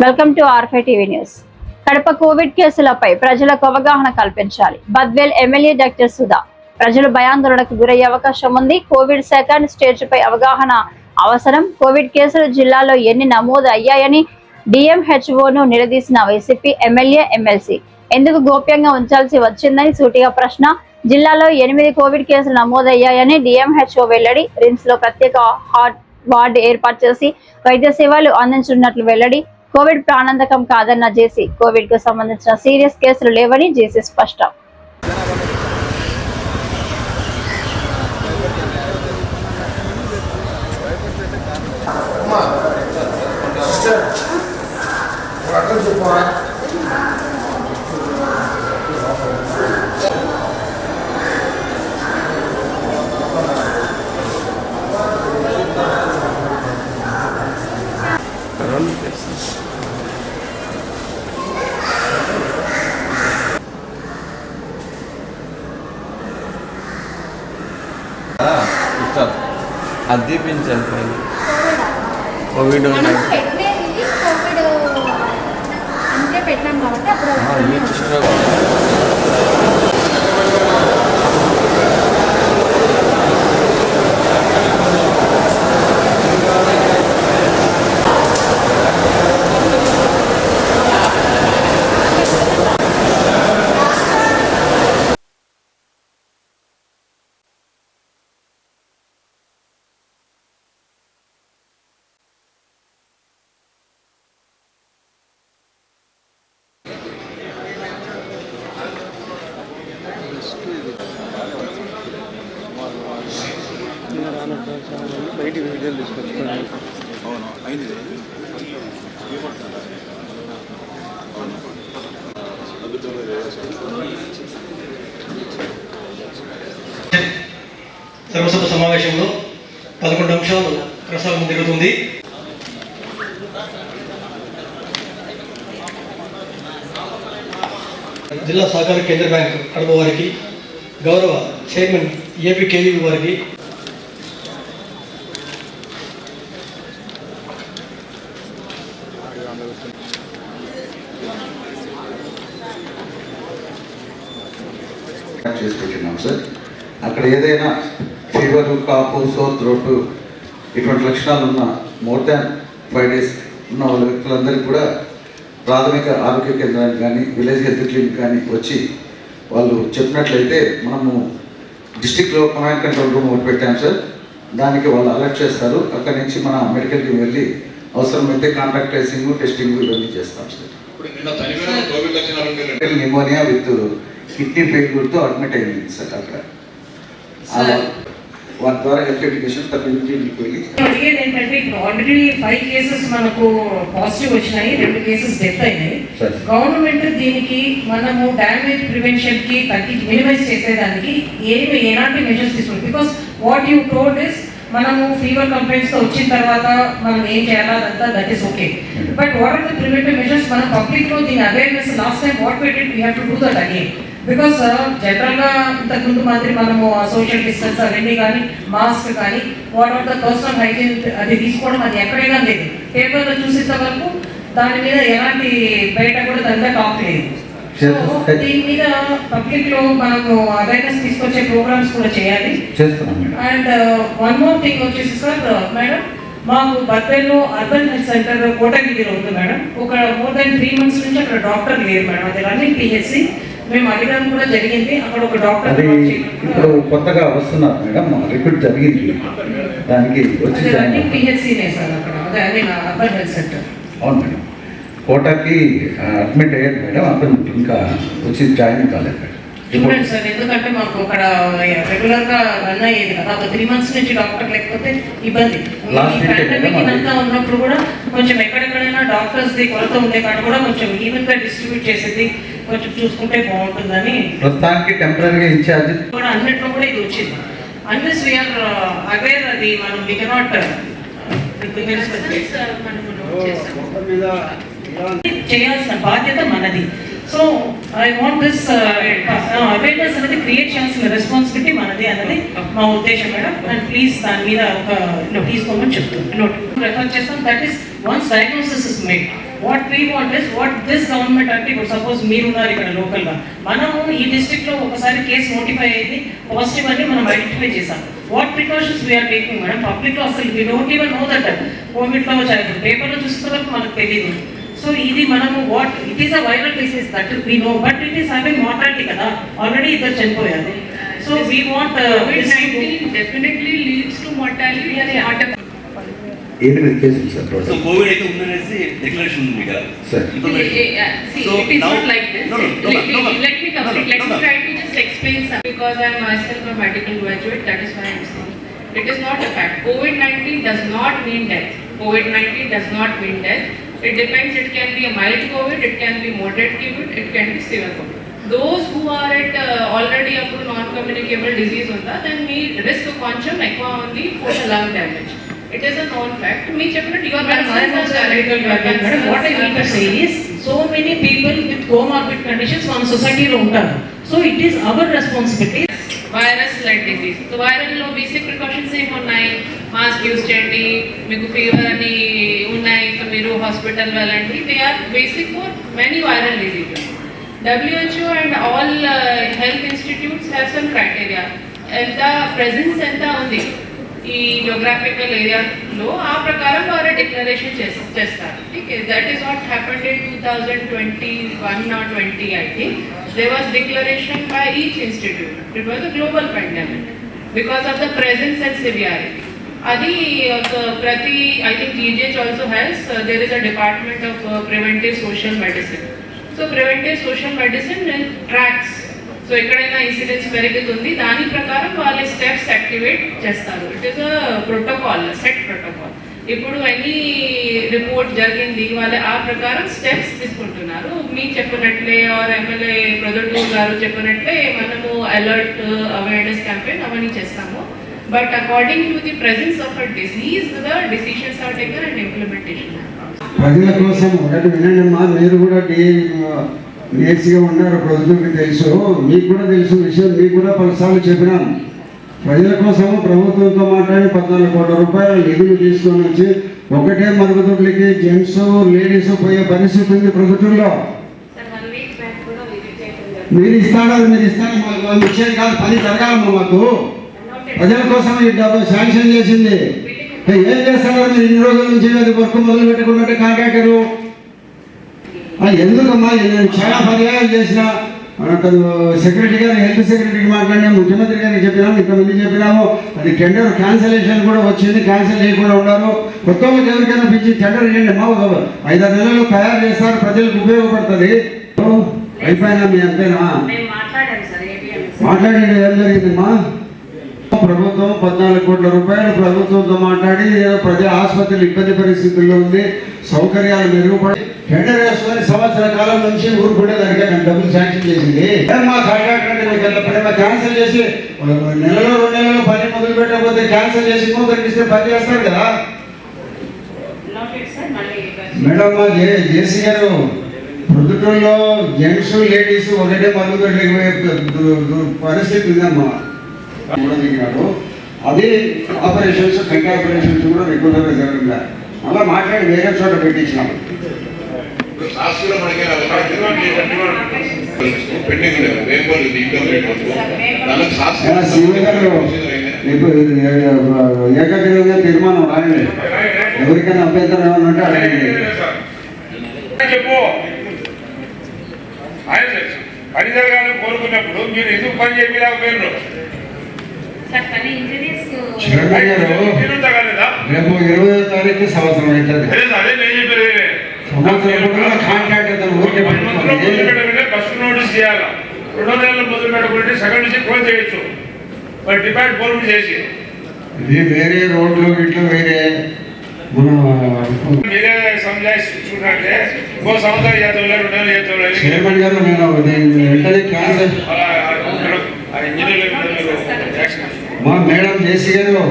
Welcome to ఆర్5 TV news. Kadapa covid కేసులపై ప్రజలకు అవగాహన కల్పించాలి. Badvel MLA doctor Sudha. ప్రజలు భయాందోళనకు గురయ్యే అవకాశం ఉంది. కోవిడ్ సెకండ్ స్టేజ్ పై అవగాహన అవసరం. కోవిడ్ కేసులు జిల్లాలో ఎన్ని నమోదు అయ్యాయని డిఎంహెచ్ఓను నిలదీసిన వైసీపీ ఎమ్మెల్యే ఎమ్మెల్సీ. ఎందుకు గోప్యంగా ఉంచాల్సి వచ్చిందని సూటిగా ప్రశ్న. జిల్లాలో 8 కోవిడ్ కేసులు నమోదయ్యాయని డిఎంహెచ్ఓ వెల్లడి. రిమ్స్ లో ప్రత్యేక హాట్ వార్డు ఏర్పాటు చేసి వైద్య సేవలు అందించనున్నట్లు వెల్లడి. కోవిడ్ ప్రాణాంతకం కాదన్న జేసీ. కోవిడ్ కు సంబంధించిన సీరియస్ కేసులు లేవని జేసీ స్పష్టం. అది దీపించాలి పైన కోవిడ్ అంటే పెట్టాం కాబట్టి అప్పుడు బయటికి వీడియోలు తీసుకొచ్చుకోండి. అవును అయింది. సర్వసభ సమావేశంలో 11 అంశాలు ప్రసారం జరుగుతుంది. జిల్లా సహకార కేంద్ర బ్యాంక్ కడప వారికి, గౌరవ చైర్మన్ ఏపీకేవీ వారికి, చేసుకుంటున్నాం సార్. అక్కడ ఏదైనా ఫీవర్, కాపు, సోర్ థ్రోట్ ఇటువంటి లక్షణాలు ఉన్న మోర్ దాన్ 5 days ఉన్న వాళ్ళ వ్యక్తులందరికీ కూడా ప్రాథమిక ఆరోగ్య కేంద్రానికి కానీ విలేజ్ హెల్త్ క్లినిక్ కానీ వచ్చి వాళ్ళు చెప్పినట్లయితే మనము డిస్ట్రిక్ట్లో కమాండ్ కంట్రోల్ రూమ్ ఒకటి పెట్టాం సార్. దానికి వాళ్ళు అలర్ట్ చేస్తారు. అక్కడి నుంచి మన మెడికల్కి వెళ్ళి అవసరమైతే కాంటాక్ట్ ట్రేసింగ్, టెస్టింగ్ ఇవన్నీ చేస్తాం సార్. న్యూమోనియా విత్ కిడ్నీ ఫెయిల్యూర్తో అడ్మిట్ అయింది సార్. అక్కడ వాటి ద్వారా హెల్త్ ఎడ్యుకేషన్ అడిగేది ఏంటంటే ఇప్పుడు ఆల్రెడీ 5 కేసెస్ మనకు పాజిటివ్ వచ్చినాయి, 2 కేసెస్ డెత్ అయినాయి. గవర్నమెంట్ దీనికి మనము డ్యామేజ్ ప్రివెన్షన్ కి మినిమైజ్ చేసేదానికి ఎలాంటి మెజర్స్ తీసుకుంటాం? Because what you told is మనము ఫీవర్ కంప్లైంట్స్ తో వచ్చిన తర్వాత మనం ఏం చేయాలంతా that is okay. But what are the preventive measures? మనం పబ్లిక్ లో దీని awareness last time what we did, we have to do that again. Because general గా ఇంతకుముందు మాదిరి మనము సోషల్ డిస్టెన్స్ అవన్నీ కానీ, మాస్క్ కానీ, what are the personal hygiene అది తీసుకోవడం అది ఎక్కడైనా లేదు. పేపర్లో చూసేంత వరకు దాని మీద ఎలాంటి బయట కూడా దాంట్లో టాక్ లేదు. సో దీని మీద పబ్లిక్ లో మనము అవేర్నెస్ తీసుకొచ్చే ప్రోగ్రామ్స్ కూడా చేయాలి. అండ్ వన్ మోర్ థింగ్ వచ్చేసి సార్, మేడం మాకు బద్వేల్లో అర్బన్ హెల్త్ సెంటర్ కోటగిరిలో ఉంది మేడం. ఒక మోర్ దాన్ 3 months నుంచి అక్కడ డాక్టర్ లేరు మేడం. అది రన్నింగ్ పిహెచ్సి. మేము అడగడం కూడా జరిగింది. అక్కడ ఒక డాక్టర్ ఇప్పుడు కొత్తగా వస్తున్నారు మేడం, రిక్రూట్ జరిగింది. దానికి వచ్చి రన్నింగ్ పిహెచ్సినే సార్ అక్కడ. అదే I mean urban health centre. అవును మేడం. కోటాకి అడ్మిట్ అయ్యాడు మేడం. అతను ఇంకా వచ్చి జాయిన్ కాలేదు మేడం. చూడండి సార్, ఎందుకంటే మాకు అక్కడ రెగ్యులర్ గా రన్ అయ్యేది కదా. ఒక 3 months నుంచి డాక్టర్ లేకపోతే ఇబ్బంది. అంతా ఉన్నప్పుడు కూడా కొంచెం ఎక్కడెక్కడైనా డాక్టర్స్ ది కొరత ఉండే కాడ కూడా కొంచెం ఈవెన్ గా డిస్ట్రిబ్యూట్ చేసేది కొంచెం చూసుకుంటే బాగుంటుందని. ప్రస్తుతానికి టెంపరీగా ఇన్ఛార్జ్ కూడా అన్నిట్లో కూడా ఇది వచ్చింది. అన్లెస్ వీఆర్ అవేర్ అది మనం వి కెనాట్ చేయాల్సిన బాధ్యత మనది. So I want this awareness అనేది క్రియేట్ చేయాల్సిన రెస్పాన్సిబిలిటీ మనది అన్నది మా ఉద్దేశం మేడం. అండ్ ప్లీజ్ దాని మీద ఒక తీసుకోమని చెప్తాను, రెఫర్ చేస్తాం. That is once diagnosis is made. What we want is what this government అంటే ఇప్పుడు సపోజ్ మీరున్నారు ఇక్కడ లోకల్గా, మనము ఈ డిస్ట్రిక్ట్లో ఒకసారి కేసు నోటిఫై అయింది, పాజిటివ్ అని మనం ఐడెంటిఫై చేసాం. What precautions we're taking madam? పబ్లిక్లో అసలు we don't even know that కోవిడ్లో పేపర్లో చూస్తున్న వరకు మనకు తెలియదు. సో ఇది మనము what it is a viral disease that we know, but it is having mortality కదా, ఆల్రెడీ ఇద్దరు చనిపోయారు. So we want COVID-19 definitely leads to mortality and heart attack. 8 కేసులు సార్ సో టోటల్. కోవిడ్ అయితే ఉందనేసి declaration ఉంది కదా sir See, So it is now- not like this. No, no, no, Let me no, no. complete. No, no, Let no, me no. try to just explain something because I am myself a medical graduate. That is why I am saying it is not a fact. COVID-19 does not mean death. COVID-19 does not mean death. It depends. It can be a mild COVID. It can be moderate COVID. It can be severe COVID. Those who are at already up to non-communicable disease on that, then we risk కొంచెం ఎక్కువ ఉంది for the lung damage. It is a known fact. Me చెప్పినట్టు your concerns are valid. What I mean to say is, so many people with comorbid conditions మన సొసైటీలో ఉంటారు. So it is our responsibility. Virus like disease. So వైరల్లో basic precautions ఏమున్నాయి? Mask use చేయండి, మీకు fever అని ఉన్నాయి సో మీరు హాస్పిటల్ వెళ్ళండి. They are basic for many viral diseases. WHO and all health institutes have some criteria. ఎంత presence ఎంత ఉంది ఈ జోగ్రాఫికల్ ఏరియాలో, ఆ ప్రకారం వారు డిక్లరేషన్ చేస్తారు. That is what happened in 2021 or 20 I think. There was declaration by each institute. It was a global pandemic because of the presence and severity. Adi prati I think GGH also has there is a department of preventive social medicine. So preventive social medicine tracks. So ఎక్కడైనా incidents పెరుగుతుంది దాని ప్రకారం వాళ్ళ steps activate చేస్తారు. It is a protocol, set protocol. ఇప్పుడు any report జరిగింది వాళ్ళ ఆ ప్రకారం స్టెప్స్ తీసుకుంటున్నారు. మీకు చెప్పినట్లే ఆర్ ఎమ్మెల్యే ప్రొద్దుటూరు గారు చెప్పినట్లే మనము అలర్ట్ అవేర్నెస్ క్యాంపెయిన్ అవన్నీ చేస్తాము. But according to the presence of a disease the decisions are taken and implementation. ప్రజల కోసం ఒకటి వినండమ్మా, మీరు కూడా డిఎస్సీగా ఉన్నారు, ప్రజలకు తెలుసు, మీకు కూడా తెలుసు విషయం, మీకు కూడా పలుసార్లు చెప్పినాను. ప్రజల కోసం ప్రభుత్వంతో మాట్లాడి 14 కోట్ల రూపాయల నిధులు తీసుకొని వచ్చి ఒకటే మరుగుదొడ్లకి జెంట్స్ లేడీస్ పోయే పరిస్థితి ఉంది ప్రభుత్వంలో. మీరు ఇస్తాడా? మీరు ఇస్తాను మాకు విషయం కాదు, పని జరగాలమ్మా. మాకు ప్రజల కోసం ఈ డబ్బు శాంక్షన్ చేసింది. ఏం చేస్తారో మీరు ఇన్ని రోజుల నుంచి అది వర్క్ మొదలు పెట్టుకున్నట్టు కాంట్రాక్టరు ఎందుకమ్మా? నేను చాలా పర్యాయాలు చేసిన సెక్రటరీ గారు, హెల్త్ సెక్రటరీకి మాట్లాడినా, ముఖ్యమంత్రి గారికి చెప్పినాము, ఇంతమంది చెప్పినాము. అది టెండర్ క్యాన్సలేషన్ కూడా వచ్చింది, క్యాన్సిల్ చేయకుండా ఉన్నారు. కొత్త వాళ్ళకి ఎవరికైనా పిలిచి టెండర్ ఇవ్వండి అమ్మా, 5-6 నెలలు తయారు చేస్తారు, ప్రజలకు ఉపయోగపడుతుంది. అయిపోయినా మీ అంతేనా? మాట్లాడండి, ఏం జరిగిందమ్మా? ప్రభుత్వం 14 కోట్ల రూపాయలు ప్రభుత్వంతో మాట్లాడి ప్రజా ఆసుపత్రులు ఇబ్బంది పరిస్థితుల్లో ఉంది, సౌకర్యాలు మెరుగుపడి టెండర్ వేసుకొని సంవత్సర కాలం నుంచి ఊరుకుంటే దానికి మేము డబ్బులు శాంక్షన్ చేసింది. మా కాంట్రాక్టర్ క్యాన్సిల్ చేసి నెలలో 2 నెలలు పని మొదలు పెట్టకపోతే క్యాన్సిల్ చేసి ఇంకొకరికి ఇస్తే పని చేస్తారు కదా మేడం. మా జేసీ గారు ప్రొద్దుటూరులో జెంట్స్ లేడీస్ ఒకటే మరుగుదొడ్లకి పరిస్థితి ఉందమ్మా కూడా దిగినాడు. అది ఆపరేషన్స్ కంటి ఆపరేషన్స్ కూడా రెగ్యులర్గా జరుగుతుంది. అలా మాట్లాడి వేరే చోట పెట్టించినాము. ఏకగ్రీవంగా తీర్మానం రాయండి, ఎవరికైనా అభ్యంతరం ఏమన్నా ఉంటే అడగండి. చెప్పు ఆయన పని జరగాలని కోరుకున్నప్పుడు మీరు ఎందుకు పని చేయలేకపోయారు? రేపు 20వ తారీఖు సంవత్సరం అవుతుంది. సంవత్సరం కాంట్రాక్ట్ ఫస్ట్ నోటీస్ చేయాలా, 2 నెలలు మొదలు పెట్టకుంటే సగం నుంచి క్లోజ్ చేయొచ్చు. మరి డిమాండ్ ఫోర్వర్డ్ చేసి ఇది వేరే రోడ్లు ఇట్లా వేరే మీరే సంజాయిస్తున్నట్టే ఇంకో సంవత్సరం చేద్దాం, 2 నెలలు చేద్దాం. చైర్మన్ గారు నేను వెంటనే క్యాన్సల్ ఇంజనీర్లు మా మేడం జేసీ గారు